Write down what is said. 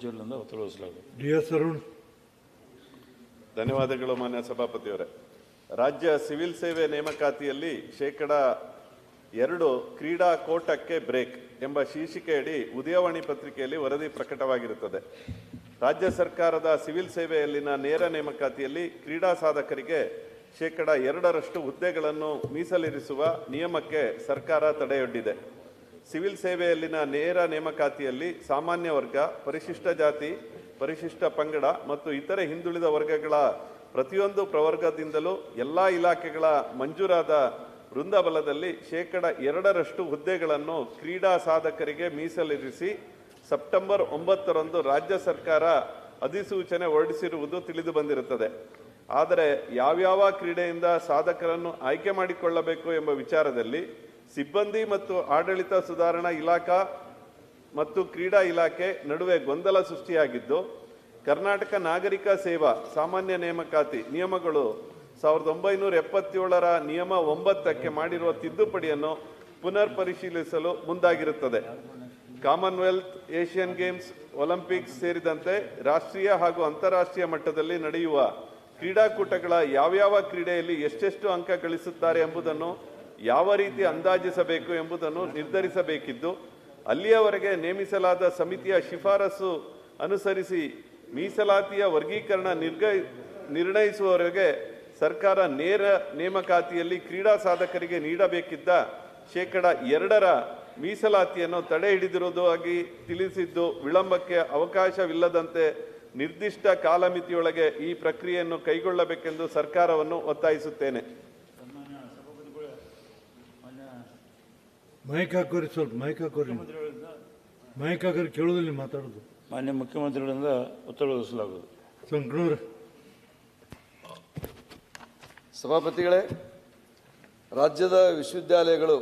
ಡಿ.ಎಸ್. ಅರುಣ್. ಧನ್ಯವಾದಗಳು ಮಾನ್ಯ ಸಭಾಪತಿಯವರೇ. ರಾಜ್ಯ ಸಿವಿಲ್ ಸೇವೆ ನೇಮಕಾತಿಯಲ್ಲಿ ಶೇಕಡ 2 ಕ್ರೀಡಾ ಕೋಟಕ್ಕೆ ಬ್ರೇಕ್ ಎಂಬ ಶೀರ್ಷಿಕೆಯಡಿ ಉದಯವಾಣಿ ಪತ್ರಿಕೆಯಲ್ಲಿ ವರದಿ ಪ್ರಕಟವಾಗಿರುತ್ತದೆ. ರಾಜ್ಯ ಸರ್ಕಾರದ ಸಿವಿಲ್ ಸೇವೆಯಲ್ಲಿನ ನೇರ ನೇಮಕಾತಿಯಲ್ಲಿ ಕ್ರೀಡಾ ಸಾಧಕರಿಗೆ ಶೇಕಡ 2ರಷ್ಟು ಹುದ್ದೆಗಳನ್ನು ಮೀಸಲಿರಿಸುವ ನಿಯಮಕ್ಕೆ ಸರ್ಕಾರ ತಡೆಯೊಡ್ಡಿದೆ. ಸಿವಿಲ್ ಸೇವೆಯಲ್ಲಿನ ನೇರ ನೇಮಕಾತಿಯಲ್ಲಿ ಸಾಮಾನ್ಯ ವರ್ಗ, ಪರಿಶಿಷ್ಟ ಜಾತಿ, ಪರಿಶಿಷ್ಟ ಪಂಗಡ ಮತ್ತು ಇತರೆ ಹಿಂದುಳಿದ ವರ್ಗಗಳ ಪ್ರತಿಯೊಂದು ಪ್ರವರ್ಗದಿಂದಲೂ ಎಲ್ಲ ಇಲಾಖೆಗಳ ಮಂಜೂರಾದ ವೃಂದಬಲದಲ್ಲಿ ಶೇಕಡ 2ರಷ್ಟು ಹುದ್ದೆಗಳನ್ನು ಕ್ರೀಡಾ ಸಾಧಕರಿಗೆ ಮೀಸಲಿರಿಸಿ ಸೆಪ್ಟೆಂಬರ್ 9ರಂದು ರಾಜ್ಯ ಸರ್ಕಾರ ಅಧಿಸೂಚನೆ ಹೊರಡಿಸಿರುವುದು ತಿಳಿದು ಬಂದಿರುತ್ತದೆ. ಆದರೆ ಯಾವ್ಯಾವ ಕ್ರೀಡೆಯಿಂದ ಸಾಧಕರನ್ನು ಆಯ್ಕೆ ಮಾಡಿಕೊಳ್ಳಬೇಕು ಎಂಬ ವಿಚಾರದಲ್ಲಿ ಸಿಬ್ಬಂದಿ ಮತ್ತು ಆಡಳಿತ ಸುಧಾರಣಾ ಇಲಾಖೆ ಮತ್ತು ಕ್ರೀಡಾ ಇಲಾಖೆ ನಡುವೆ ಗೊಂದಲ ಸೃಷ್ಟಿಯಾಗಿದ್ದು, ಕರ್ನಾಟಕ ನಾಗರಿಕ ಸೇವಾ ಸಾಮಾನ್ಯ ನೇಮಕಾತಿ ನಿಯಮಗಳು 1977ರ ನಿಯಮ 9ಕ್ಕೆ ಮಾಡಿರುವ ತಿದ್ದುಪಡಿಯನ್ನು ಪುನರ್ ಪರಿಶೀಲಿಸಲು ಮುಂದಾಗಿರುತ್ತದೆ. ಕಾಮನ್ವೆಲ್ತ್, ಏಷ್ಯನ್ ಗೇಮ್ಸ್, ಒಲಿಂಪಿಕ್ಸ್ ಸೇರಿದಂತೆ ರಾಷ್ಟ್ರೀಯ ಹಾಗೂ ಅಂತಾರಾಷ್ಟ್ರೀಯ ಮಟ್ಟದಲ್ಲಿ ನಡೆಯುವ ಕ್ರೀಡಾಕೂಟಗಳ ಯಾವ್ಯಾವ ಕ್ರೀಡೆಯಲ್ಲಿ ಎಷ್ಟೆಷ್ಟು ಅಂಕ ಗಳಿಸುತ್ತಾರೆ ಎಂಬುದನ್ನು ಯಾವ ರೀತಿ ಅಂದಾಜಿಸಬೇಕು ಎಂಬುದನ್ನು ನಿರ್ಧರಿಸಬೇಕಿದ್ದು, ಅಲ್ಲಿಯವರೆಗೆ ನೇಮಿಸಲಾದ ಸಮಿತಿಯ ಶಿಫಾರಸು ಅನುಸರಿಸಿ ಮೀಸಲಾತಿಯ ವರ್ಗೀಕರಣ ನಿರ್ಣಯಿಸುವವರೆಗೆ ಸರ್ಕಾರ ನೇರ ನೇಮಕಾತಿಯಲ್ಲಿ ಕ್ರೀಡಾ ಸಾಧಕರಿಗೆ ನೀಡಬೇಕಿದ್ದ ಶೇಕಡ 2ರ ಮೀಸಲಾತಿಯನ್ನು ತಡೆ ಹಿಡಿದಿರುವುದಾಗಿ ತಿಳಿಸಿದ್ದು, ವಿಳಂಬಕ್ಕೆ ಅವಕಾಶವಿಲ್ಲದಂತೆ ನಿರ್ದಿಷ್ಟ ಕಾಲಮಿತಿಯೊಳಗೆ ಈ ಪ್ರಕ್ರಿಯೆಯನ್ನು ಕೈಗೊಳ್ಳಬೇಕೆಂದು ಸರ್ಕಾರವನ್ನು ಒತ್ತಾಯಿಸುತ್ತೇನೆ. ಮೈಕ್ ಹಾಕೋರಿ, ಸ್ವಲ್ಪ ಮೈಕ್ ಹಾಕೋರಿ. ಮೈಕ್ ಹಾಕೋರಿ, ಕೇಳೋದಿಲ್ಲ ಮಾತಾಡೋದು. ಮಾನ್ಯ ಮುಖ್ಯಮಂತ್ರಿಗಳಿಂದ ಉತ್ತರವಿಸಲಾಗುವುದು. ಸಂಕನೂರ್. ಸಭಾಪತಿಗಳೇ, ರಾಜ್ಯದ ವಿಶ್ವವಿದ್ಯಾಲಯಗಳು